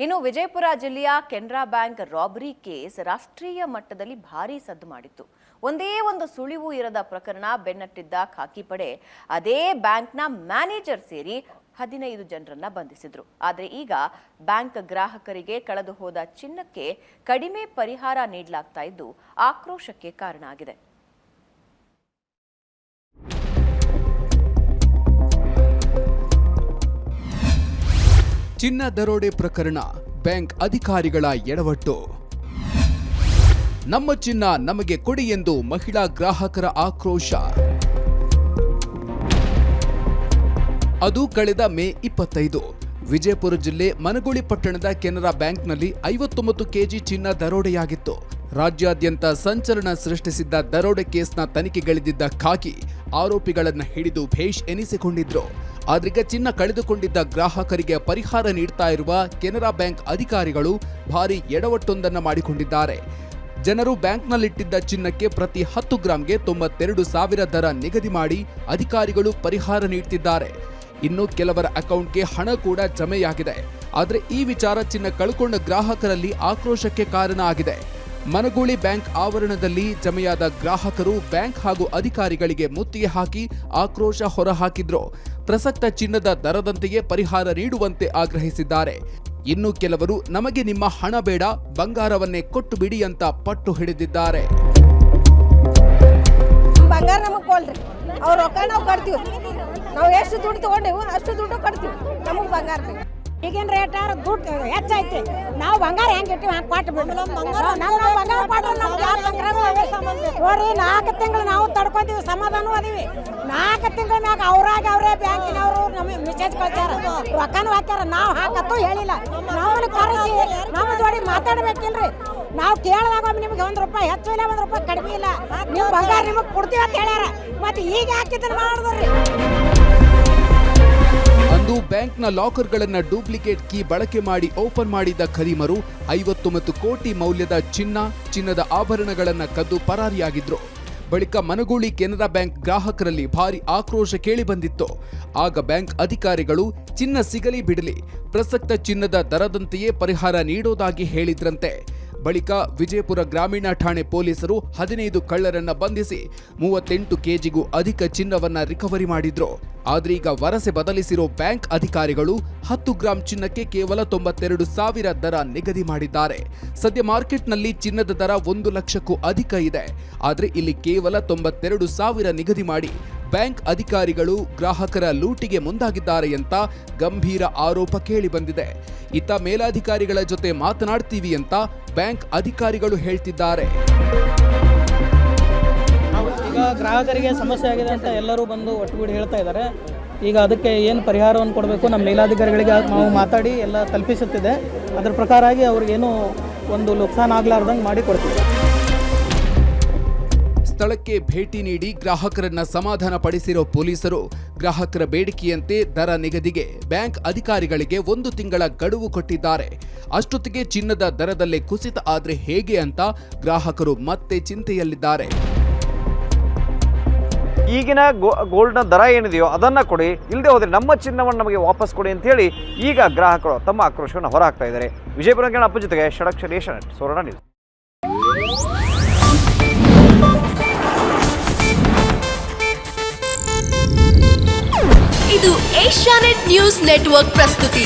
ಇನ್ನು ವಿಜಯಪುರ ಜಿಲ್ಲೆಯ Canara bank robbery case ರಾಷ್ಟ್ರೀಯ ಮಟ್ಟದಲ್ಲಿ ಭಾರೀ ಸದ್ದು ಮಾಡಿತ್ತು. ಒಂದೇ ಒಂದು ಸುಳಿವು ಇರದ ಪ್ರಕರಣ ಬೆನ್ನಟ್ಟಿದ್ದ ಖಾಕಿ ಪಡೆ ಅದೇ ಬ್ಯಾಂಕ್ನ ಮ್ಯಾನೇಜರ್ ಸೇರಿ 15 ಜನರನ್ನ ಬಂಧಿಸಿದ್ರು. ಆದರೆ ಈಗ ಬ್ಯಾಂಕ್ ಗ್ರಾಹಕರಿಗೆ ಕಳೆದು ಹೋದ ಚಿನ್ನಕ್ಕೆ ಕಡಿಮೆ ಪರಿಹಾರ ನೀಡಲಾಗ್ತಾ ಇದ್ದು ಆಕ್ರೋಶಕ್ಕೆ ಕಾರಣ ಆಗಿದೆ. ಚಿನ್ನ ದರೋಡೆ ಪ್ರಕರಣ, ಬ್ಯಾಂಕ್ ಅಧಿಕಾರಿಗಳ ಎಡವಟ್ಟು. ನಮ್ಮ ಚಿನ್ನ ನಮಗೆ ಕೊಡಿ ಎಂದು ಮಹಿಳಾ ಗ್ರಾಹಕರ ಆಕ್ರೋಶ. ಅದು ಕಳೆದ ಮೇ 25 ವಿಜಯಪುರ ಜಿಲ್ಲೆ ಮನಗುಳಿ ಪಟ್ಟಣದ ಕೆನರಾ ಬ್ಯಾಂಕ್ನಲ್ಲಿ 59 ಕೆಜಿ ಚಿನ್ನ ದರೋಡೆಯಾಗಿತ್ತು. ರಾಜ್ಯಾದ್ಯಂತ ಸಂಚಲನ ಸೃಷ್ಟಿಸಿದ್ದ ದರೋಡೆ ಕೇಸ್ನ ತನಿಖೆಗಳಿದ್ದ ಖಾಕಿ ಆರೋಪಿಗಳನ್ನು ಹಿಡಿದು ಭೇಷ್ ಎನಿಸಿಕೊಂಡಿದ್ರು. ಆದ್ರೀಗ ಚಿನ್ನ ಕಳೆದುಕೊಂಡಿದ್ದ ಗ್ರಾಹಕರಿಗೆ ಪರಿಹಾರ ನೀಡ್ತಾ ಇರುವ ಕೆನರಾ ಬ್ಯಾಂಕ್ ಅಧಿಕಾರಿಗಳು ಭಾರಿ ಎಡವಟ್ಟೊಂದನ್ನ ಮಾಡಿಕೊಂಡಿದ್ದಾರೆ. ಜನರು ಬ್ಯಾಂಕ್ನಲ್ಲಿಟ್ಟಿದ್ದ ಚಿನ್ನಕ್ಕೆ ಪ್ರತಿ 10 ಗ್ರಾಂಗೆ 92,000 ದರ ನಿಗದಿ ಮಾಡಿ ಅಧಿಕಾರಿಗಳು ಪರಿಹಾರ ನೀಡ್ತಿದ್ದಾರೆ. ಇನ್ನು ಕೆಲವರ ಅಕೌಂಟ್ಗೆ ಹಣ ಕೂಡ ಜಮೆಯಾಗಿದೆ. ಆದರೆ ಈ ವಿಚಾರ ಚಿನ್ನ ಕಳ್ಕೊಂಡ ಗ್ರಾಹಕರಲ್ಲಿ ಆಕ್ರೋಶಕ್ಕೆ ಕಾರಣ ಆಗಿದೆ. ಮನಗೂಳಿ ಬ್ಯಾಂಕ್ ಆವರಣದಲ್ಲಿ ಜಮೆಯಾದ ಗ್ರಾಹಕರು ಬ್ಯಾಂಕ್ ಹಾಗೂ ಅಧಿಕಾರಿಗಳಿಗೆ ಮುತ್ತಿಗೆ ಹಾಕಿ ಆಕ್ರೋಶ ಹೊರಹಾಕಿದ್ರು. ಪ್ರಸಕ್ತ ಚಿನ್ನದ ದರದಂತೆಯೇ ಪರಿಹಾರ ನೀಡುವಂತೆ ಆಗ್ರಹಿಸಿದ್ದಾರೆ. ಇನ್ನು ಕೆಲವರು ನಮಗೆ ನಿಮ್ಮ ಹಣ ಬೇಡ, ಬಂಗಾರವನ್ನೇ ಕೊಟ್ಟು ಬಿಡಿ ಅಂತ ಪಟ್ಟು ಹಿಡಿದಿದ್ದಾರೆ. ಬಂಗಾರ ನಮಗೆ ಕೊಡ್ರಿ, ಅವ್ರ ರೊಕ್ಕ ನಾವು ಕೊಡ್ತೀವಿ. ನಾವು ಎಷ್ಟು ದುಡ್ಡು ತಗೊಂಡೇವು ಅಷ್ಟು ದುಡ್ಡು ಕೊಡ್ತೀವಿ. ನಮಗೆ ಬಂಗಾರ ಬೇಕು. ಈಗಿನ ರೇಟ್ ದುಡ್ಡು ಹೆಚ್ಚೈತಿ. ನಾವು ಬಂಗಾರ ಹೆಂಗೆ ಇಟ್ಟಿವಿ ಹಂಗೆ ಕೊಟ್ಟು ಬಿಡ್ರಿ. ಬಂಗಾರ ಕೊಟ್ಟರೆ ನಮ್ಗೆ ಯಾವ ಬಂಗಾರ ನೋಡ್ರಿ. 4 ತಿಂಗಳು ನಾವು ತಡ್ಕೊತೀವಿ, ಸಮಾಧಾನ ಅದೀವಿ. 4 ತಿಂಗಳ ಮ್ಯಾಗ ಅವರೇ ಬ್ಯಾಂಕಿನವರು ನಮಗೆ ಮೆಸೇಜ್ ಕಳ್ಸ್ಯಾರ, ರೊಕ್ಕನೂ ಹಾಕ್ಯಾರ. ನಾವು ಹಾಕತ್ತು ಹೇಳಿಲ್ಲ. ನಮ್ಮನ್ನು ಕರೆಸಿ ನಮ್ಮ ಜೋಡಿ ಮಾತಾಡ್ಬೇಕಿಲ್ರಿ. ನಾವು ಕೇಳಿದಾಗ ನಿಮ್ಗೆ ₹1 ಹೆಚ್ಚು ಇಲ್ಲ, ₹1 ಕಡಿಮೆ ಇಲ್ಲ, ನೀವು ಬಂಗಾರ ನಿಮಗೆ ಕೊಡ್ತೀವಿ ಅಂತ ಹೇಳ್ಯಾರ. ಮತ್ತೆ ಈಗ ಹಾಕಿದ್ರೆ ಮಾಡಿದ್ರಿ. ಅಂದು ಬ್ಯಾಂಕ್ನ ಲಾಕರ್ಗಳನ್ನ ಡೂಪ್ಲಿಕೇಟ್ ಕೀ ಬಳಕೆ ಮಾಡಿ ಓಪನ್ ಮಾಡಿದ ಖರೀಮರು 59 ಕೋಟಿ ಮೌಲ್ಯದ ಚಿನ್ನದ ಆಭರಣಗಳನ್ನ ಕದ್ದು ಪರಾರಿಯಾಗಿದ್ರು. ಬಳಿಕ ಮನಗೂಳಿ ಕೆನರಾ ಬ್ಯಾಂಕ್ ಗ್ರಾಹಕರಲ್ಲಿ ಭಾರಿ ಆಕ್ರೋಶ ಕೇಳಿಬಂದಿತ್ತು. ಆಗ ಬ್ಯಾಂಕ್ ಅಧಿಕಾರಿಗಳು ಚಿನ್ನ ಸಿಗಲಿ ಬಿಡಲಿ, ಪ್ರಸಕ್ತ ಚಿನ್ನದ ದರದಂತೆಯೇ ಪರಿಹಾರ ನೀಡೋದಾಗಿ ಹೇಳಿದ್ರಂತೆ. ಬಳಿಕ ವಿಜಯಪುರ ಗ್ರಾಮೀಣ ಠಾಣೆ ಪೊಲೀಸರು 15 ಕಳ್ಳರನ್ನ ಬಂಧಿಸಿ 38 ಕೆಜಿಗೂ ಅಧಿಕ ಚಿನ್ನವನ್ನ ರಿಕವರಿ ಮಾಡಿದ್ರು. ಆದ್ರೀಗ ವರಸೆ ಬದಲಿಸಿರೋ ಬ್ಯಾಂಕ್ ಅಧಿಕಾರಿಗಳು 10 ಗ್ರಾಂ ಚಿನ್ನಕ್ಕೆ ಕೇವಲ 92,000 ದರ ನಿಗದಿ ಮಾಡಿದ್ದಾರೆ. ಸದ್ಯ ಮಾರ್ಕೆಟ್ನಲ್ಲಿ ಚಿನ್ನದ ದರ 1 ಲಕ್ಷಕ್ಕೂ ಅಧಿಕ ಇದೆ. ಆದ್ರೆ ಇಲ್ಲಿ ಕೇವಲ 92,000 ನಿಗದಿ ಮಾಡಿ ಬ್ಯಾಂಕ್ ಅಧಿಕಾರಿಗಳು ಗ್ರಾಹಕರ ಲೂಟಿಗೆ ಮುಂದಾಗಿದ್ದಾರೆ ಅಂತ ಗಂಭೀರ ಆರೋಪ ಕೇಳಿಬಂದಿದೆ. ಇತ್ತ ಮೇಲಾಧಿಕಾರಿಗಳ ಜೊತೆ ಮಾತನಾಡ್ತೀವಿ ಅಂತ ಬ್ಯಾಂಕ್ ಅಧಿಕಾರಿಗಳು ಹೇಳ್ತಿದ್ದಾರೆ. ಈಗ ಗ್ರಾಹಕರಿಗೆ ಸಮಸ್ಯೆ ಆಗಿದೆ ಅಂತ ಎಲ್ಲರೂ ಬಂದು ಒಟ್ಟುಗೂಡಿ ಹೇಳ್ತಾ ಇದ್ದಾರೆ. ಈಗ ಅದಕ್ಕೆ ಏನು ಪರಿಹಾರವನ್ನು ಕೊಡಬೇಕು ನಮ್ಮ ಮೇಲಾಧಿಕಾರಿಗಳಿಗೆ ನಾವು ಮಾತಾಡಿ ಎಲ್ಲ ತಲುಪಿಸುತ್ತಿದೆ. ಅದರ ಪ್ರಕಾರವಾಗಿ ಅವ್ರಿಗೇನು ಒಂದು ನುಕ್ಸಾನ ಆಗಲಾರ್ದಂಗೆ ಮಾಡಿ ಕೊಡ್ತೀವಿ. ಸ್ಥಳಕ್ಕೆ ಭೇಟಿ ನೀಡಿ ಗ್ರಾಹಕರನ್ನ ಸಮಾಧಾನ ಪಡಿಸಿರೋ ಪೊಲೀಸರು ಗ್ರಾಹಕರ ಬೇಡಿಕೆಯಂತೆ ದರ ನಿಗದಿಗೆ ಬ್ಯಾಂಕ್ ಅಧಿಕಾರಿಗಳಿಗೆ 1 ತಿಂಗಳ ಗಡುವು ಕೊಟ್ಟಿದ್ದಾರೆ. ಅಷ್ಟೊತ್ತಿಗೆ ಚಿನ್ನದ ದರದಲ್ಲೇ ಕುಸಿತ ಆದ್ರೆ ಹೇಗೆ ಅಂತ ಗ್ರಾಹಕರು ಮತ್ತೆ ಚಿಂತೆಯಲ್ಲಿದ್ದಾರೆ. ಈಗಿನ ಗೋಲ್ಡ್ನ ದರ ಏನಿದೆಯೋ ಅದನ್ನ ಕೊಡಿ, ಇಲ್ಲದೆ ಹೋದ್ರೆ ನಮ್ಮ ಚಿನ್ನವನ್ನು ನಮಗೆ ವಾಪಸ್ ಕೊಡಿ ಅಂತ ಹೇಳಿ ಈಗ ಗ್ರಾಹಕರು ತಮ್ಮ ಆಕ್ರೋಶವನ್ನು ಹೊರಹಾಕ್ತಾ ಇದ್ದಾರೆ. ವಿಜಯಪುರ ಅಪ್ಪ ಜೊತೆಗೆ ಷಡಕ್ಷರ ಏಷ್ಯಾನೆಟ್ ಸುವರ್ಣ ನ್ಯೂಸ್. ಇದು ಏಷ್ಯಾನೆಟ್ ನ್ಯೂಸ್ ನೆಟ್ವರ್ಕ್ ಪ್ರಸ್ತುತಿ.